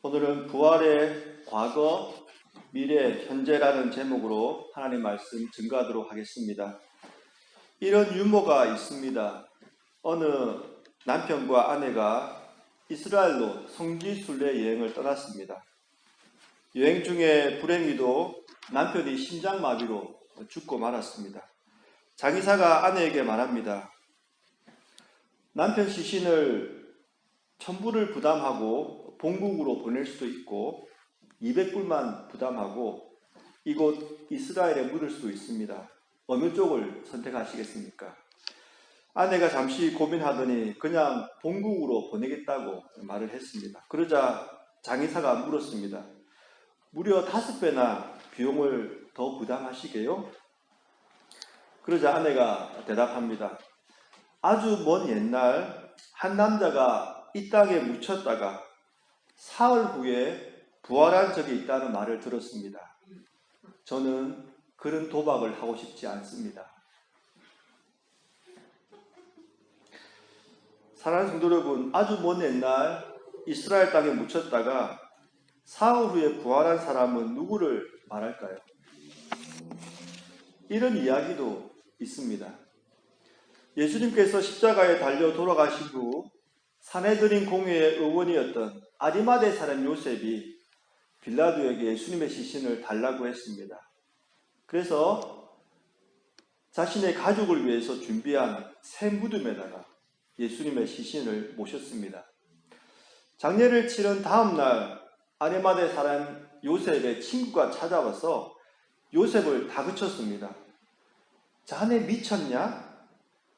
오늘은 부활의 과거, 미래, 현재라는 제목으로 하나님 말씀 증거하도록 하겠습니다. 이런 유머가 있습니다. 어느 남편과 아내가 이스라엘로 성지순례 여행을 떠났습니다. 여행 중에 불행히도 남편이 심장마비로 죽고 말았습니다. 장의사가 아내에게 말합니다. 남편 시신을 천불을 부담하고 본국으로 보낼 수도 있고 200불만 부담하고 이곳 이스라엘에 묻을 수도 있습니다. 어느 쪽을 선택하시겠습니까? 아내가 잠시 고민하더니 그냥 본국으로 보내겠다고 말을 했습니다. 그러자 장의사가 물었습니다. 무려 5배나 비용을 더 부담하시게요? 그러자 아내가 대답합니다. 아주 먼 옛날 한 남자가 이 땅에 묻혔다가 사흘 후에 부활한 적이 있다는 말을 들었습니다. 저는 그런 도박을 하고 싶지 않습니다. 사랑하는 성도 여러분, 아주 먼 옛날 이스라엘 땅에 묻혔다가 사흘 후에 부활한 사람은 누구를 말할까요? 이런 이야기도 있습니다. 예수님께서 십자가에 달려 돌아가신 후 사내들인 공회의 의원이었던 아리마대 사람 요셉이 빌라도에게 예수님의 시신을 달라고 했습니다. 그래서 자신의 가족을 위해서 준비한 새 무덤에다가 예수님의 시신을 모셨습니다. 장례를 치른 다음 날 아리마대 사람 요셉의 친구가 찾아와서 요셉을 다그쳤습니다. 자네 미쳤냐?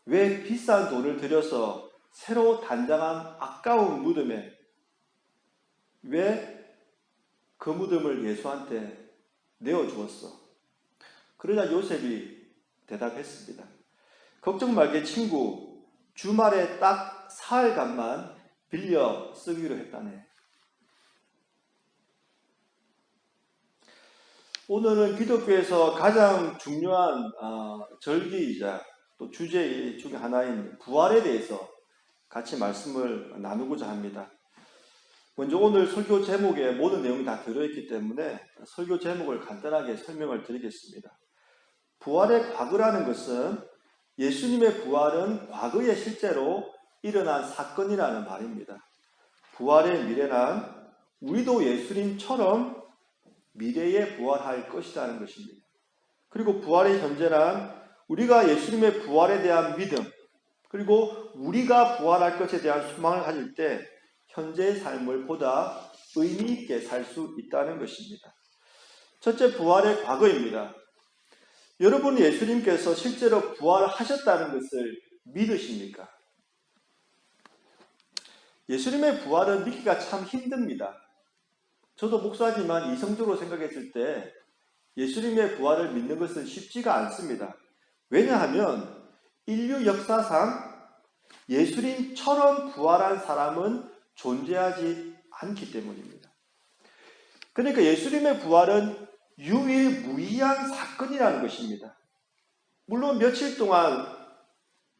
왜 비싼 돈을 들여서 새로 단장한 아까운 무덤에 왜 그 무덤을 예수한테 내어주었어? 그러자 요셉이 대답했습니다. 걱정 말게 친구, 주말에 딱 사흘간만 빌려 쓰기로 했다네. 오늘은 기독교에서 가장 중요한 절기이자 또 주제 중에 하나인 부활에 대해서 같이 말씀을 나누고자 합니다. 먼저 오늘 설교 제목에 모든 내용이 다 들어있기 때문에 설교 제목을 간단하게 설명을 드리겠습니다. 부활의 과거라는 것은 예수님의 부활은 과거에 실제로 일어난 사건이라는 말입니다. 부활의 미래란 우리도 예수님처럼 미래에 부활할 것이라는 것입니다. 그리고 부활의 현재란 우리가 예수님의 부활에 대한 믿음, 그리고 우리가 부활할 것에 대한 소망을 가질 때 현재의 삶을 보다 의미 있게 살 수 있다는 것입니다. 첫째, 부활의 과거입니다. 여러분 예수님께서 실제로 부활하셨다는 것을 믿으십니까? 예수님의 부활은 믿기가 참 힘듭니다. 저도 목사지만 이성적으로 생각했을 때 예수님의 부활을 믿는 것은 쉽지가 않습니다. 왜냐하면 인류 역사상 예수님처럼 부활한 사람은 존재하지 않기 때문입니다. 그러니까 예수님의 부활은 유일무이한 사건이라는 것입니다. 물론 며칠 동안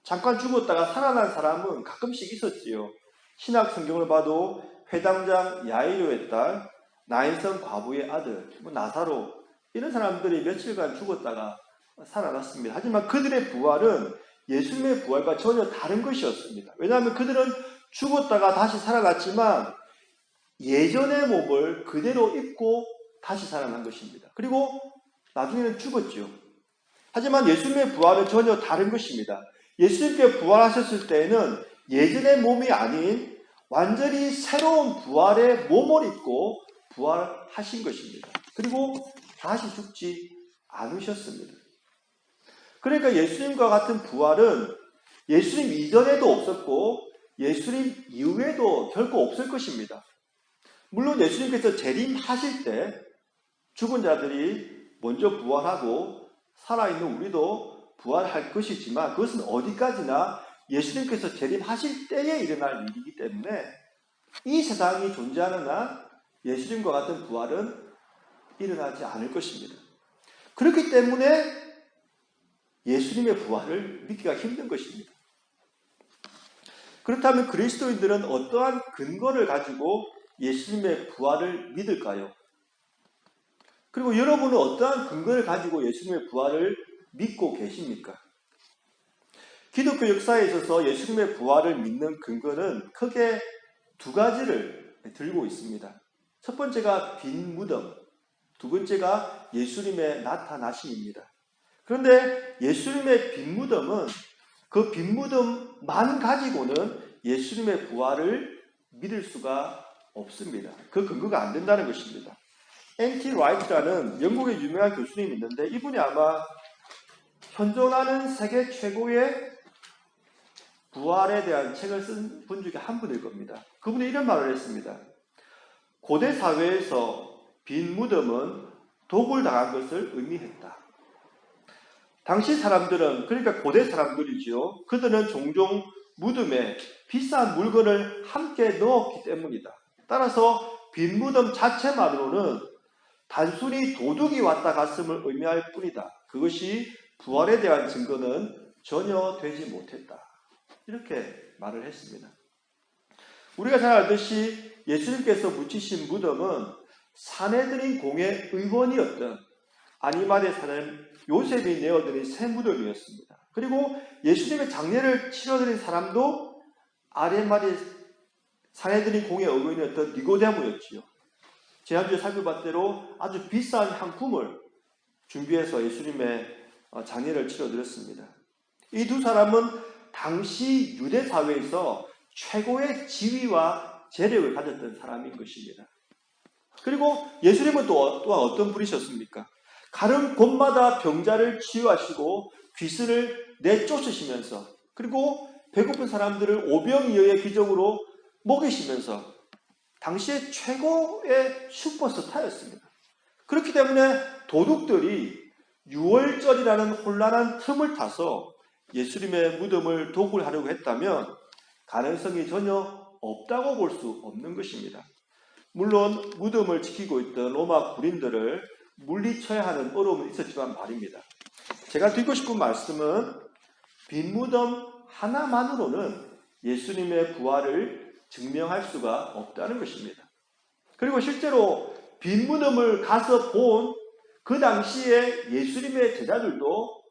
잠깐 죽었다가 살아난 사람은 가끔씩 있었지요. 신약 성경을 봐도 회당장 야이로의 딸, 나인성 과부의 아들, 나사로 이런 사람들이 며칠간 죽었다가 살아났습니다. 하지만 그들의 부활은 예수님의 부활과 전혀 다른 것이었습니다. 왜냐하면 그들은 죽었다가 다시 살아났지만 예전의 몸을 그대로 입고 다시 살아난 것입니다. 그리고 나중에는 죽었죠. 하지만 예수님의 부활은 전혀 다른 것입니다. 예수님께 부활하셨을 때에는 예전의 몸이 아닌 완전히 새로운 부활의 몸을 입고 부활하신 것입니다. 그리고 다시 죽지 않으셨습니다. 그러니까 예수님과 같은 부활은 예수님 이전에도 없었고 예수님 이후에도 결코 없을 것입니다. 물론 예수님께서 재림하실 때 죽은 자들이 먼저 부활하고 살아있는 우리도 부활할 것이지만 그것은 어디까지나 예수님께서 재림하실 때에 일어날 일이기 때문에 이 세상이 존재하는 한 예수님과 같은 부활은 일어나지 않을 것입니다. 그렇기 때문에 예수님의 부활을 믿기가 힘든 것입니다. 그렇다면 그리스도인들은 어떠한 근거를 가지고 예수님의 부활을 믿을까요? 그리고 여러분은 어떠한 근거를 가지고 예수님의 부활을 믿고 계십니까? 기독교 역사에 있어서 예수님의 부활을 믿는 근거는 크게 두 가지를 들고 있습니다. 첫 번째가 빈 무덤, 두 번째가 예수님의 나타나심입니다. 그런데 예수님의 빈 무덤은 그 빈 무덤만 가지고는 예수님의 부활을 믿을 수가 없습니다. 그 근거가 안 된다는 것입니다. N.T. 라이트라는 영국의 유명한 교수님이 있는데 이분이 아마 현존하는 세계 최고의 부활에 대한 책을 쓴 분 중에 한 분일 겁니다. 그분이 이런 말을 했습니다. 고대 사회에서 빈 무덤은 도굴당한 것을 의미했다. 당시 사람들은, 그러니까 고대 사람들이지요. 그들은 종종 무덤에 비싼 물건을 함께 넣었기 때문이다. 따라서 빈 무덤 자체만으로는 단순히 도둑이 왔다 갔음을 의미할 뿐이다. 그것이 부활에 대한 증거는 전혀 되지 못했다. 이렇게 말을 했습니다. 우리가 잘 알듯이 예수님께서 묻히신 무덤은 사내들인 공의 의원이었던 아니마대 사람 요셉이 내어드린 새 무덤이었습니다. 그리고 예수님의 장례를 치러드린 사람도 아리마대 사내들인 공의 의원이었던 니고데모였지요. 지난주에 살펴봤던 대로 아주 비싼 향품을 준비해서 예수님의 장례를 치러드렸습니다. 이 두 사람은 당시 유대 사회에서 최고의 지위와 재력을 가졌던 사람인 것입니다. 그리고 예수님은 또한 어떤 분이셨습니까? 가는 곳마다 병자를 치유하시고 귀신을 내쫓으시면서 그리고 배고픈 사람들을 오병이어의 기적으로 먹이시면서 당시의 최고의 슈퍼스타였습니다. 그렇기 때문에 도둑들이 유월절이라는 혼란한 틈을 타서 예수님의 무덤을 도굴하려고 했다면 가능성이 전혀 없다고 볼 수 없는 것입니다. 물론 무덤을 지키고 있던 로마 군인들을 물리쳐야 하는 어려움은 있었지만 말입니다. 제가 드리고 싶은 말씀은 빈 무덤 하나만으로는 예수님의 부활을 증명할 수가 없다는 것입니다. 그리고 실제로 빈 무덤을 가서 본 그 당시에 예수님의 제자들도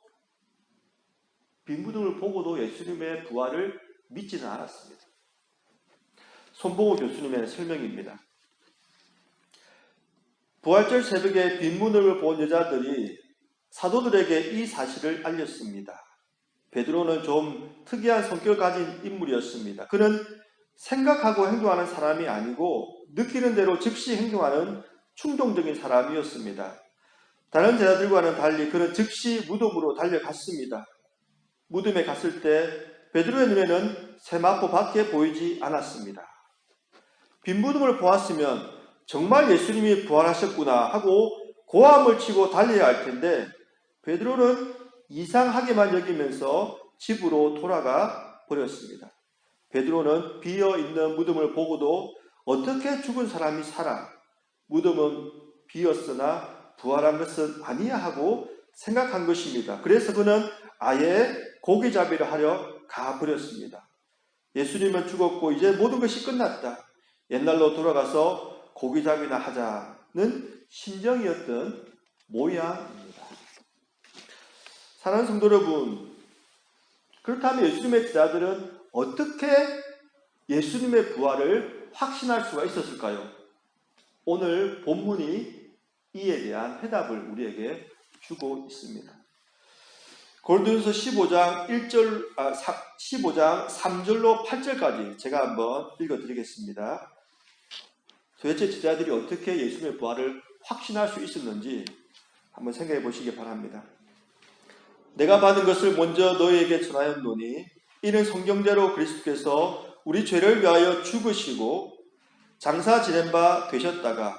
빈 무덤을 보고도 예수님의 부활을 믿지는 않았습니다. 손봉호 교수님의 설명입니다. 부활절 새벽에 빈 무덤을 본 여자들이 사도들에게 이 사실을 알렸습니다. 베드로는 좀 특이한 성격을 가진 인물이었습니다. 그는 생각하고 행동하는 사람이 아니고 느끼는 대로 즉시 행동하는 충동적인 사람이었습니다. 다른 제자들과는 달리 그는 즉시 무덤으로 달려갔습니다. 무덤에 갔을 때 베드로의 눈에는 세마포 밖에 보이지 않았습니다. 빈 무덤을 보았으면 정말 예수님이 부활하셨구나 하고 고함을 치고 달려야 할 텐데 베드로는 이상하게만 여기면서 집으로 돌아가 버렸습니다. 베드로는 비어있는 무덤을 보고도 어떻게 죽은 사람이 살아? 무덤은 비었으나 부활한 것은 아니야 하고 생각한 것입니다. 그래서 그는 아예 고기잡이를 하려 가버렸습니다. 예수님은 죽었고 이제 모든 것이 끝났다. 옛날로 돌아가서 고기잡이나 하자는 심정이었던 모양입니다. 사랑하는 성도 여러분, 그렇다면 예수님의 제자들은 어떻게 예수님의 부활을 확신할 수가 있었을까요? 오늘 본문이 이에 대한 해답을 우리에게 주고 있습니다. 고린도전서 15장 3절로 8절까지 제가 한번 읽어드리겠습니다. 도대체 제자들이 어떻게 예수님의 부활을 확신할 수 있었는지 한번 생각해 보시기 바랍니다. 내가 받은 것을 먼저 너희에게 전하였노니 이는 성경대로 그리스도께서 우리 죄를 위하여 죽으시고 장사 지낸 바 되셨다가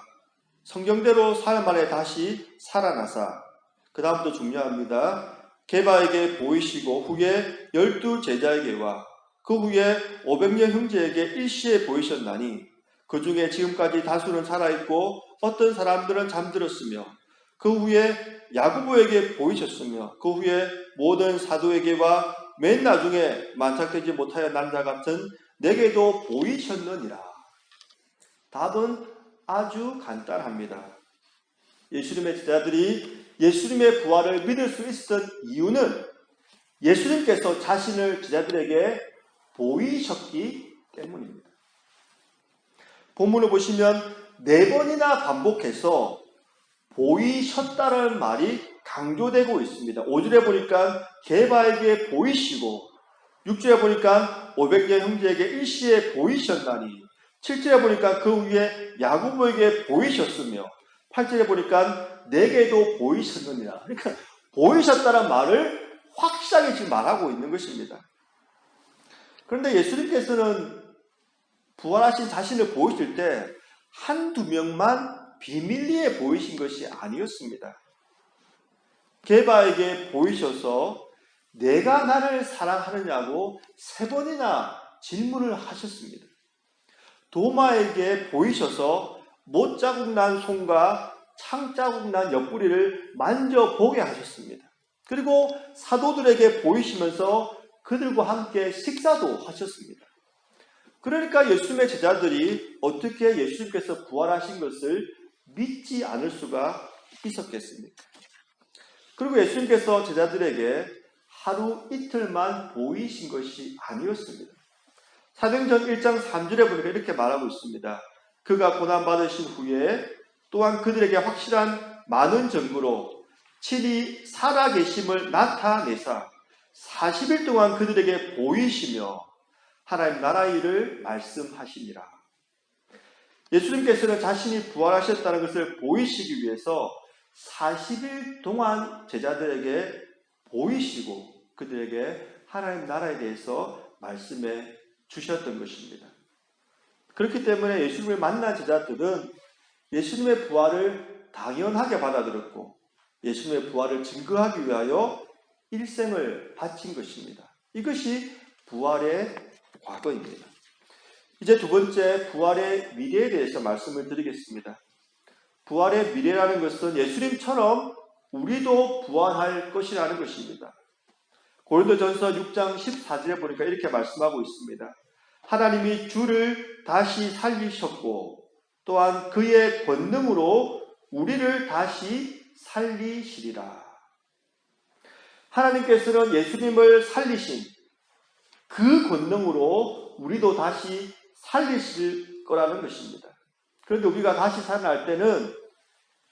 성경대로 사흘 만에 다시 살아나사 그 다음부터 중요합니다. 게바에게 보이시고 후에 12 제자에게와 그 후에 500여 형제에게 일시에 보이셨나니 그 중에 지금까지 다수는 살아있고 어떤 사람들은 잠들었으며 그 후에 야고보에게 보이셨으며 그 후에 모든 사도에게와 맨 나중에 만삭되지 못하여 난 자 같은 내게도 보이셨느니라. 답은 아주 간단합니다. 예수님의 제자들이 예수님의 부활을 믿을 수 있었던 이유는 예수님께서 자신을 제자들에게 보이셨기 때문입니다. 본문을 보시면 4번이나 반복해서 보이셨다는 말이 강조되고 있습니다. 5절에 보니까 게바에게 보이시고, 6절에 보니까 500년 형제에게 일시에 보이셨나니, 7절에 보니까 그 위에 야고보에게 보이셨으며, 8절에 보니까 내게도 보이셨느니라. 그러니까 보이셨다는 말을 확실하게 지금 말하고 있는 것입니다. 그런데 예수님께서는 부활하신 자신을 보이실 때 한두 명만 비밀리에 보이신 것이 아니었습니다. 게바에게 보이셔서 내가 나를 사랑하느냐고 3번이나 질문을 하셨습니다. 도마에게 보이셔서 못자국 난 손과 창자국 난 옆구리를 만져보게 하셨습니다. 그리고 사도들에게 보이시면서 그들과 함께 식사도 하셨습니다. 그러니까 예수님의 제자들이 어떻게 예수님께서 부활하신 것을 믿지 않을 수가 있었겠습니까? 그리고 예수님께서 제자들에게 하루 이틀만 보이신 것이 아니었습니다. 사도행전 1장 3절에 보니까 이렇게 말하고 있습니다. 그가 고난받으신 후에 또한 그들에게 확실한 많은 증거로 친히 살아계심을 나타내사 40일 동안 그들에게 보이시며 하나님 나라 일을 말씀하시니라. 예수님께서는 자신이 부활하셨다는 것을 보이시기 위해서 40일 동안 제자들에게 보이시고 그들에게 하나님 나라에 대해서 말씀해 주셨던 것입니다. 그렇기 때문에 예수님을 만난 제자들은 예수님의 부활을 당연하게 받아들였고 예수님의 부활을 증거하기 위하여 일생을 바친 것입니다. 이것이 부활의 과거입니다. 이제 두 번째, 부활의 미래에 대해서 말씀을 드리겠습니다. 부활의 미래라는 것은 예수님처럼 우리도 부활할 것이라는 것입니다. 고린도전서 6장 14절에 보니까 이렇게 말씀하고 있습니다. 하나님이 주를 다시 살리셨고 또한 그의 권능으로 우리를 다시 살리시리라. 하나님께서는 예수님을 살리신 그 권능으로 우리도 다시 살리실 거라는 것입니다. 그런데 우리가 다시 살아날 때는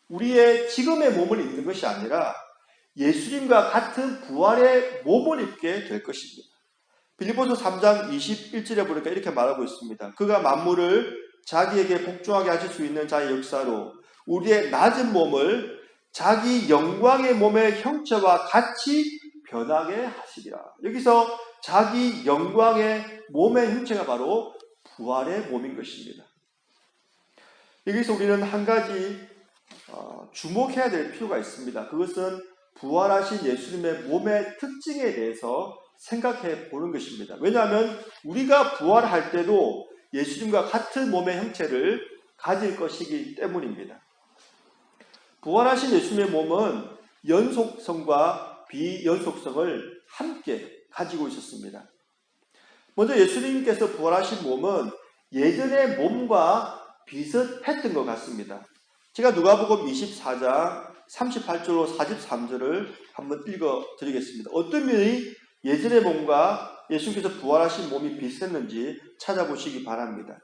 우리의 지금의 몸을 입는 것이 아니라 예수님과 같은 부활의 몸을 입게 될 것입니다. 빌립보서 3장 21절에 보니까 이렇게 말하고 있습니다. 그가 만물을 자기에게 복종하게 하실 수 있는 자의 역사로 우리의 낮은 몸을 자기 영광의 몸의 형체와 같이 변하게 하시리라. 여기서 자기 영광의 몸의 형체가 바로 부활의 몸인 것입니다. 여기서 우리는 한 가지 주목해야 될 필요가 있습니다. 그것은 부활하신 예수님의 몸의 특징에 대해서 생각해 보는 것입니다. 왜냐하면 우리가 부활할 때도 예수님과 같은 몸의 형체를 가질 것이기 때문입니다. 부활하신 예수님의 몸은 연속성과 비연속성을 함께 가지고 있었습니다. 먼저 예수님께서 부활하신 몸은 예전의 몸과 비슷했던 것 같습니다. 제가 누가복음 24장 38절로 43절을 한번 읽어드리겠습니다. 어떤 면이 예전의 몸과 예수님께서 부활하신 몸이 비슷했는지 찾아보시기 바랍니다.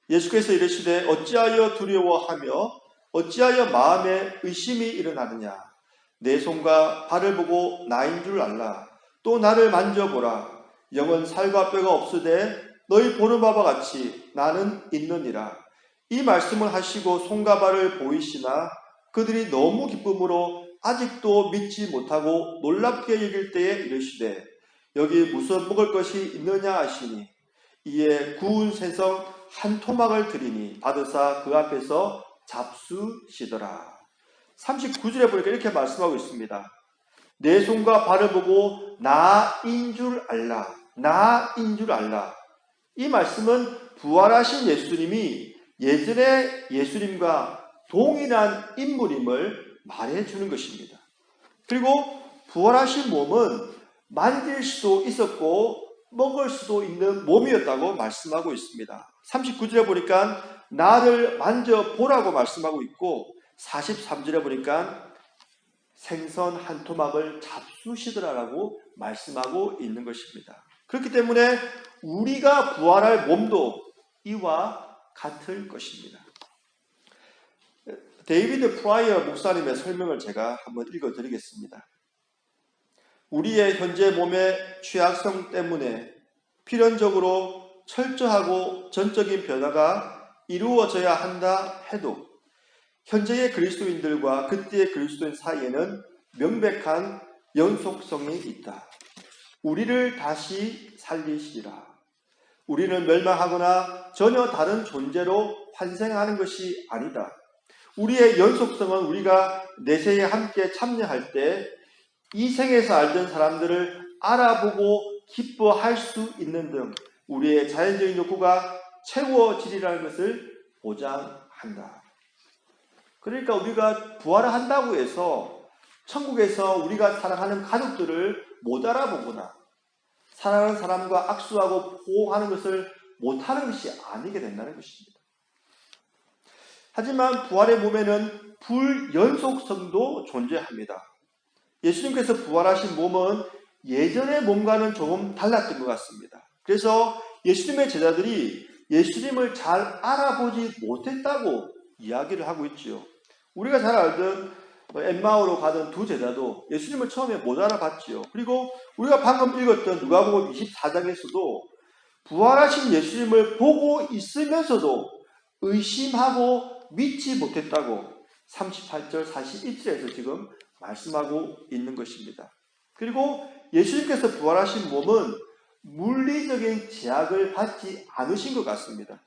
예수께서 이르시되 어찌하여 두려워하며 어찌하여 마음에 의심이 일어나느냐. 내 손과 발을 보고 나인 줄 알라. 또 나를 만져보라. 영은 살과 뼈가 없으되 너희 보는 바와 같이 나는 있느니라. 이 말씀을 하시고 손과 발을 보이시나 그들이 너무 기쁨으로 아직도 믿지 못하고 놀랍게 여길 때에 이르시되 여기 무슨 먹을 것이 있느냐 하시니 이에 구운 생선 한 토막을 드리니 받으사 그 앞에서 잡수시더라. 39절에 보니까 이렇게 말씀하고 있습니다. 내 손과 발을 보고 나인 줄 알라. 나인 줄 알라. 이 말씀은 부활하신 예수님이 예전의 예수님과 동일한 인물임을 말해주는 것입니다. 그리고 부활하신 몸은 만질 수도 있었고 먹을 수도 있는 몸이었다고 말씀하고 있습니다. 39절에 보니까 나를 만져보라고 말씀하고 있고 43절에 보니까 생선 한 토막을 잡수시더라라고 말씀하고 있는 것입니다. 그렇기 때문에 우리가 부활할 몸도 이와 같을 것입니다. 데이비드 프라이어 목사님의 설명을 제가 한번 읽어드리겠습니다. 우리의 현재 몸의 취약성 때문에 필연적으로 철저하고 전적인 변화가 이루어져야 한다 해도 현재의 그리스도인들과 그때의 그리스도인 사이에는 명백한 연속성이 있다. 우리를 다시 살리시리라. 우리는 멸망하거나 전혀 다른 존재로 환생하는 것이 아니다. 우리의 연속성은 우리가 내세에 함께 참여할 때 이 생에서 알던 사람들을 알아보고 기뻐할 수 있는 등 우리의 자연적인 욕구가 채워지리라는 것을 보장한다. 그러니까 우리가 부활을 한다고 해서 천국에서 우리가 사랑하는 가족들을 못 알아보거나 사랑하는 사람과 악수하고 보호하는 것을 못하는 것이 아니게 된다는 것입니다. 하지만 부활의 몸에는 불연속성도 존재합니다. 예수님께서 부활하신 몸은 예전의 몸과는 조금 달랐던 것 같습니다. 그래서 예수님의 제자들이 예수님을 잘 알아보지 못했다고 이야기를 하고 있지요. 우리가 잘 알던 엠마오로 가던 두 제자도 예수님을 처음에 못 알아봤지요. 그리고 우리가 방금 읽었던 누가복음 24장에서도 부활하신 예수님을 보고 있으면서도 의심하고 믿지 못했다고 38절 41절에서 지금 말씀하고 있는 것입니다. 그리고 예수님께서 부활하신 몸은 물리적인 제약을 받지 않으신 것 같습니다.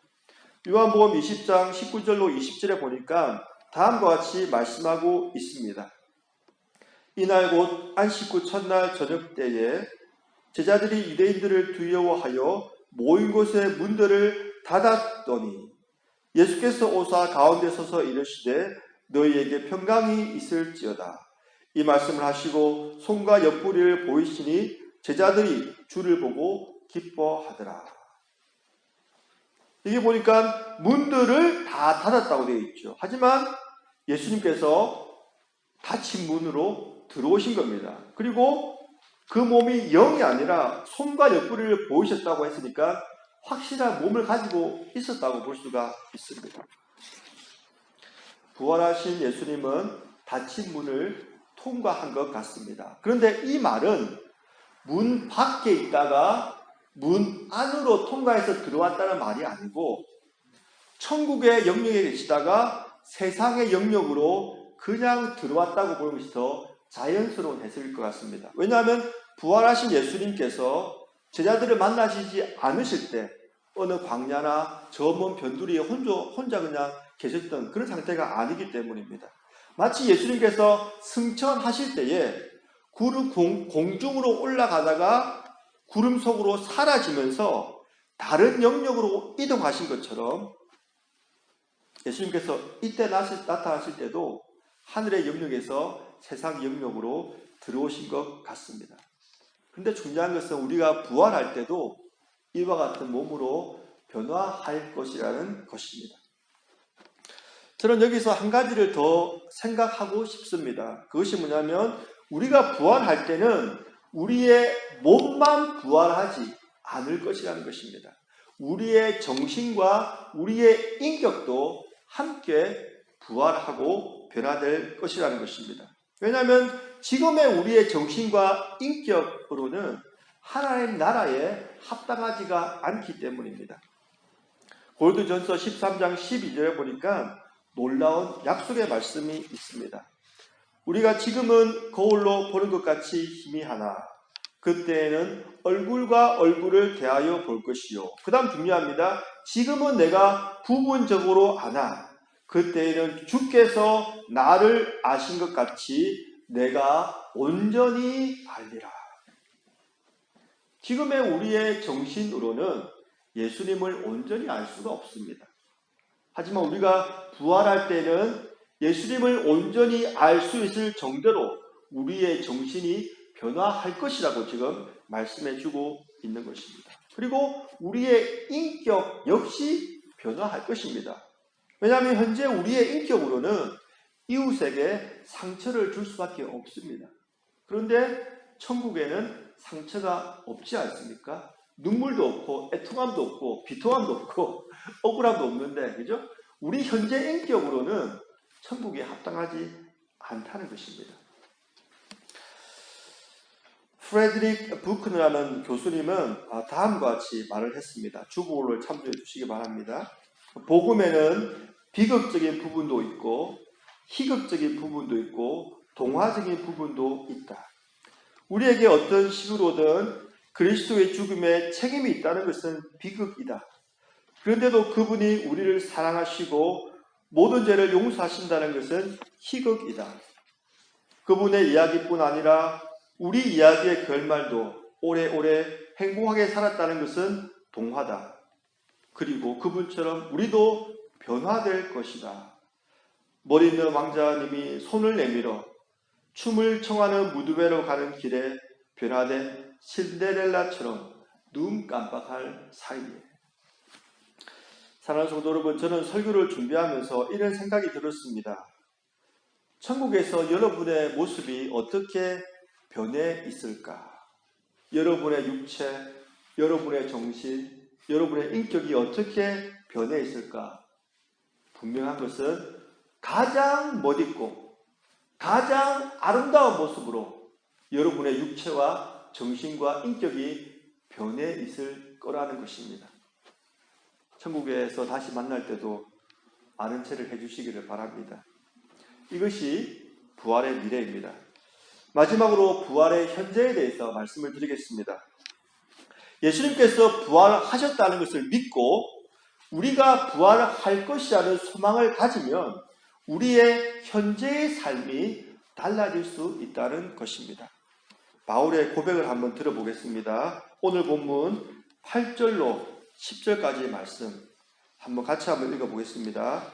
요한복음 20장 19절로 20절에 보니까 다음과 같이 말씀하고 있습니다. 이날 곧 안식 후 첫날 저녁 때에 제자들이 유대인들을 두려워하여 모인 곳의 문들을 닫았더니 예수께서 오사 가운데 서서 이르시되 너희에게 평강이 있을지어다. 이 말씀을 하시고 손과 옆구리를 보이시니 제자들이 주를 보고 기뻐하더라. 이게 보니까 문들을 다 닫았다고 되어 있죠. 하지만 예수님께서 닫힌 문으로 들어오신 겁니다. 그리고 그 몸이 영이 아니라 손과 옆구리를 보이셨다고 했으니까 확실한 몸을 가지고 있었다고 볼 수가 있습니다. 부활하신 예수님은 닫힌 문을 통과한 것 같습니다. 그런데 이 말은 문 밖에 있다가 문 안으로 통과해서 들어왔다는 말이 아니고 천국의 영역에 계시다가 세상의 영역으로 그냥 들어왔다고 보는 것이 더 자연스러운 해석일 것 같습니다. 왜냐하면 부활하신 예수님께서 제자들을 만나시지 않으실 때 어느 광야나 저 먼 변두리에 혼자 그냥 계셨던 그런 상태가 아니기 때문입니다. 마치 예수님께서 승천하실 때에 공중으로 올라가다가 구름 속으로 사라지면서 다른 영역으로 이동하신 것처럼 예수님께서 이때 나타나실 때도 하늘의 영역에서 세상 영역으로 들어오신 것 같습니다. 그런데 중요한 것은 우리가 부활할 때도 이와 같은 몸으로 변화할 것이라는 것입니다. 저는 여기서 한 가지를 더 생각하고 싶습니다. 그것이 뭐냐면 우리가 부활할 때는 우리의 몸만 부활하지 않을 것이라는 것입니다. 우리의 정신과 우리의 인격도 함께 부활하고 변화될 것이라는 것입니다. 왜냐하면 지금의 우리의 정신과 인격으로는 하나님 나라에 합당하지가 않기 때문입니다. 고린도전서 13장 12절에 보니까 놀라운 약속의 말씀이 있습니다. 우리가 지금은 거울로 보는 것 같이 희미하나 그때에는 얼굴과 얼굴을 대하여 볼 것이요. 그 다음 중요합니다. 지금은 내가 부분적으로 아나 그때에는 주께서 나를 아신 것 같이 내가 온전히 알리라. 지금의 우리의 정신으로는 예수님을 온전히 알 수가 없습니다. 하지만 우리가 부활할 때는 예수님을 온전히 알 수 있을 정도로 우리의 정신이 변화할 것이라고 지금 말씀해 주고 있는 것입니다. 그리고 우리의 인격 역시 변화할 것입니다. 왜냐하면 현재 우리의 인격으로는 이웃에게 상처를 줄 수밖에 없습니다. 그런데 천국에는 상처가 없지 않습니까? 눈물도 없고 애통함도 없고 비통함도 없고 억울함도 없는데, 그죠? 우리 현재 인격으로는 천국에 합당하지 않다는 것입니다. 프레드릭 부크너라는 교수님은 다음과 같이 말을 했습니다. 주보를 참조해 주시기 바랍니다. 복음에는 비극적인 부분도 있고 희극적인 부분도 있고 동화적인 부분도 있다. 우리에게 어떤 식으로든 그리스도의 죽음에 책임이 있다는 것은 비극이다. 그런데도 그분이 우리를 사랑하시고 모든 죄를 용서하신다는 것은 희극이다. 그분의 이야기뿐 아니라 우리 이야기의 결말도 오래오래 행복하게 살았다는 것은 동화다. 그리고 그분처럼 우리도 변화될 것이다. 머리 있는 왕자님이 손을 내밀어 춤을 청하는 무드배로 가는 길에 변화된 신데렐라처럼 눈 깜빡할 사이에. 사랑하는 성도 여러분, 저는 설교를 준비하면서 이런 생각이 들었습니다. 천국에서 여러분의 모습이 어떻게 변해 있을까? 여러분의 육체, 여러분의 정신, 여러분의 인격이 어떻게 변해 있을까? 분명한 것은 가장 멋있고 가장 아름다운 모습으로 여러분의 육체와 정신과 인격이 변해 있을 거라는 것입니다. 천국에서 다시 만날 때도 아는 체를 해주시기를 바랍니다. 이것이 부활의 미래입니다. 마지막으로 부활의 현재에 대해서 말씀을 드리겠습니다. 예수님께서 부활하셨다는 것을 믿고 우리가 부활할 것이라는 소망을 가지면 우리의 현재의 삶이 달라질 수 있다는 것입니다. 바울의 고백을 한번 들어보겠습니다. 오늘 본문 8절로 10절까지의 말씀 한번 같이 읽어보겠습니다.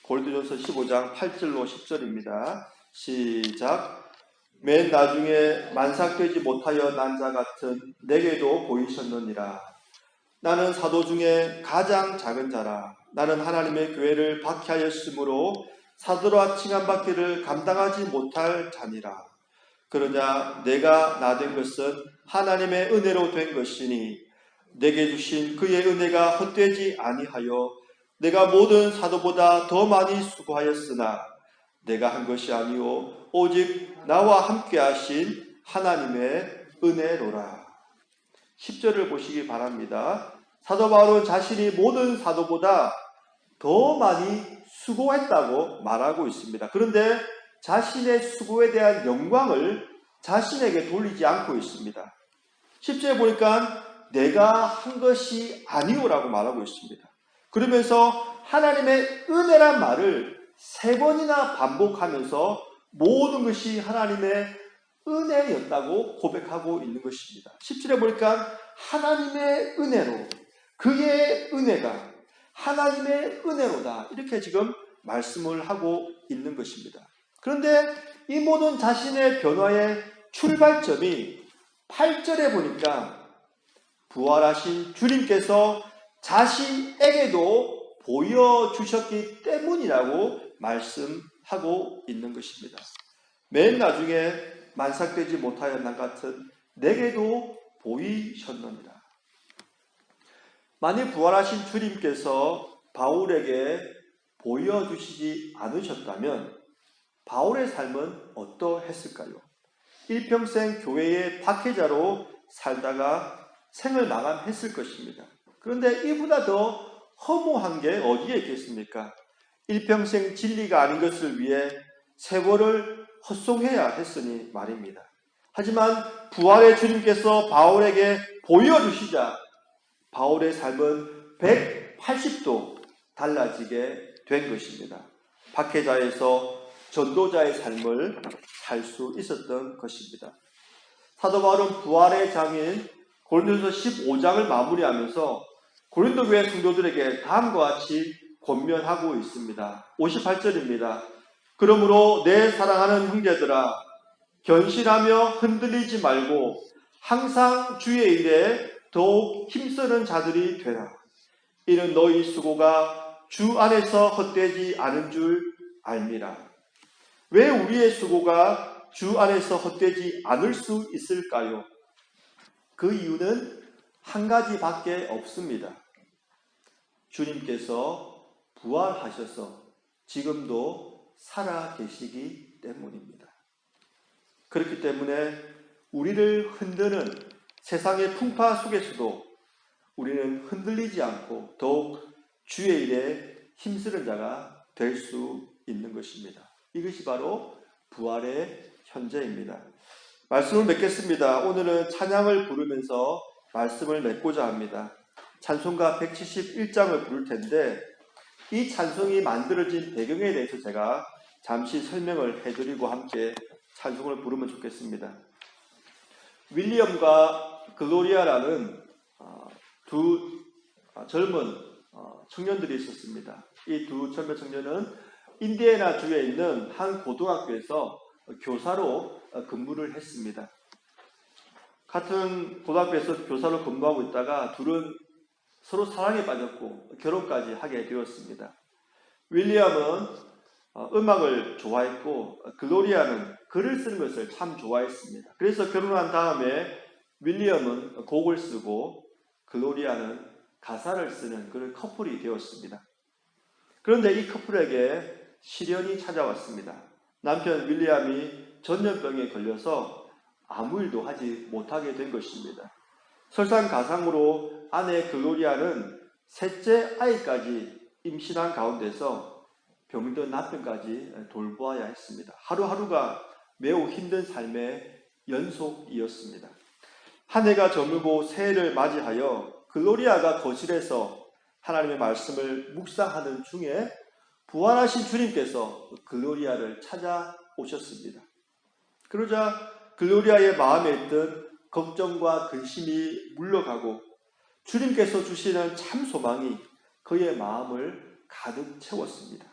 고린도전서 15장 8절로 10절입니다. 시작. 맨 나중에 만삭되지 못하여 난 자 같은 내게도 보이셨느니라. 나는 사도 중에 가장 작은 자라. 나는 하나님의 교회를 박해하였으므로 사도라 칭함받기를 감당하지 못할 자니라. 그러나 내가 나 된 것은 하나님의 은혜로 된 것이니 내게 주신 그의 은혜가 헛되지 아니하여 내가 모든 사도보다 더 많이 수고하였으나 내가 한 것이 아니오 오직 나와 함께 하신 하나님의 은혜로라. 10절을 보시기 바랍니다. 사도 바울은 자신이 모든 사도보다 더 많이 수고했다고 말하고 있습니다. 그런데 자신의 수고에 대한 영광을 자신에게 돌리지 않고 있습니다. 10절에 보니까 내가 한 것이 아니오라고 말하고 있습니다. 그러면서 하나님의 은혜란 말을 3번이나 반복하면서 모든 것이 하나님의 은혜였다고 고백하고 있는 것입니다. 10절에 보니까 하나님의 은혜로, 그의 은혜가 하나님의 은혜로다, 이렇게 지금 말씀을 하고 있는 것입니다. 그런데 이 모든 자신의 변화의 출발점이 8절에 보니까 부활하신 주님께서 자신에게도 보여주셨기 때문이라고 말씀하고 있는 것입니다. 맨 나중에 만삭되지 못하여 나 같은 내게도 보이셨느니라. 만일 부활하신 주님께서 바울에게 보여주시지 않으셨다면 바울의 삶은 어떠했을까요? 일평생 교회의 박해자로 살다가 생을 마감했을 것입니다. 그런데 이보다 더 허무한 게 어디에 있겠습니까? 일평생 진리가 아닌 것을 위해 세월을 헛송해야 했으니 말입니다. 하지만 부활의 주님께서 바울에게 보여주시자 바울의 삶은 180도 달라지게 된 것입니다. 박해자에서 전도자의 삶을 살 수 있었던 것입니다. 사도 바울은 부활의 장인 고린도전서 15장을 마무리하면서 고린도 교회 성도들에게 다음과 같이 권면하고 있습니다. 58절입니다. 그러므로 내 사랑하는 형제들아, 견실하며 흔들리지 말고 항상 주의 일에 더욱 힘쓰는 자들이 되라. 이는 너희 수고가 주 안에서 헛되지 않은 줄 알미라. 왜 우리의 수고가 주 안에서 헛되지 않을 수 있을까요? 그 이유는 한 가지밖에 없습니다. 주님께서 부활하셔서 지금도 살아 계시기 때문입니다. 그렇기 때문에 우리를 흔드는 세상의 풍파 속에서도 우리는 흔들리지 않고 더욱 주의 일에 힘쓰는 자가 될 수 있는 것입니다. 이것이 바로 부활의 현재입니다. 말씀을 맺겠습니다. 오늘은 찬양을 부르면서 말씀을 맺고자 합니다. 찬송가 171장을 부를 텐데 이 찬송이 만들어진 배경에 대해서 제가 잠시 설명을 해드리고 함께 찬송을 부르면 좋겠습니다. 윌리엄과 글로리아라는 두 젊은 청년들이 있었습니다. 이 두 젊은 청년은 인디애나 주에 있는 한 고등학교에서 교사로 근무를 했습니다. 같은 고등학교에서 교사로 근무하고 있다가 둘은 서로 사랑에 빠졌고 결혼까지 하게 되었습니다. 윌리엄은 음악을 좋아했고 글로리아는 글을 쓰는 것을 참 좋아했습니다. 그래서 결혼한 다음에 윌리엄은 곡을 쓰고 글로리아는 가사를 쓰는 그런 커플이 되었습니다. 그런데 이 커플에게 시련이 찾아왔습니다. 남편 윌리엄이 전염병에 걸려서 아무 일도 하지 못하게 된 것입니다. 설상가상으로 아내 글로리아는 셋째 아이까지 임신한 가운데서 병든 남편까지 돌보아야 했습니다. 하루하루가 매우 힘든 삶의 연속이었습니다. 한 해가 저물고 새해를 맞이하여 글로리아가 거실에서 하나님의 말씀을 묵상하는 중에 부활하신 주님께서 글로리아를 찾아오셨습니다. 그러자 글로리아의 마음에 있던 걱정과 근심이 물러가고 주님께서 주시는 참 소망이 그의 마음을 가득 채웠습니다.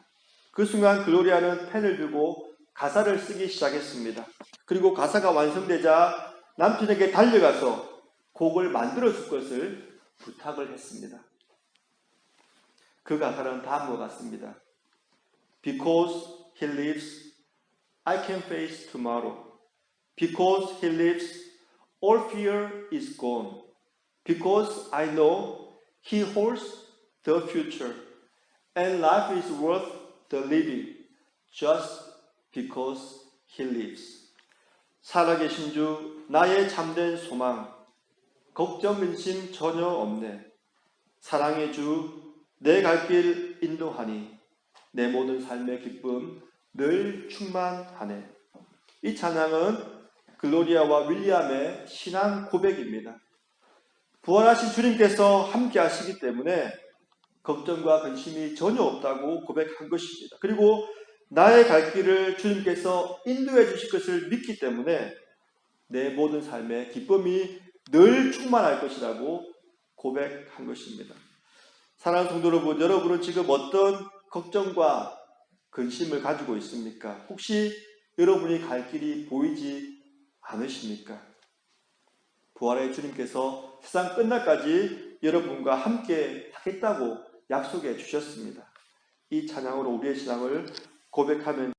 그 순간 글로리아는 펜을 들고 가사를 쓰기 시작했습니다. 그리고 가사가 완성되자 남편에게 달려가서 곡을 만들어줄 것을 부탁을 했습니다. 그 가사는 다음과 같습니다. Because he lives, I can face tomorrow. Because he lives, all fear is gone. Because I know he holds the future. And life is worth the living just because he lives. 살아계신 주, 나의 참된 소망, 걱정, 근심 전혀 없네. 사랑의 주, 내 갈 길 인도하니 내 모든 삶의 기쁨 늘 충만하네. 이 찬양은 글로리아와 윌리엄의 신앙 고백입니다. 부활하신 주님께서 함께 하시기 때문에 걱정과 근심이 전혀 없다고 고백한 것입니다. 그리고 나의 갈 길을 주님께서 인도해 주실 것을 믿기 때문에 내 모든 삶의 기쁨이 늘 충만할 것이라고 고백한 것입니다. 사랑하는 성도 여러분, 여러분은 지금 어떤 걱정과 근심을 가지고 있습니까? 혹시 여러분이 갈 길이 보이지 않으십니까? 부활의 주님께서 세상 끝날까지 여러분과 함께 하겠다고 약속해 주셨습니다. 이 찬양으로 우리의 신앙을 고백하면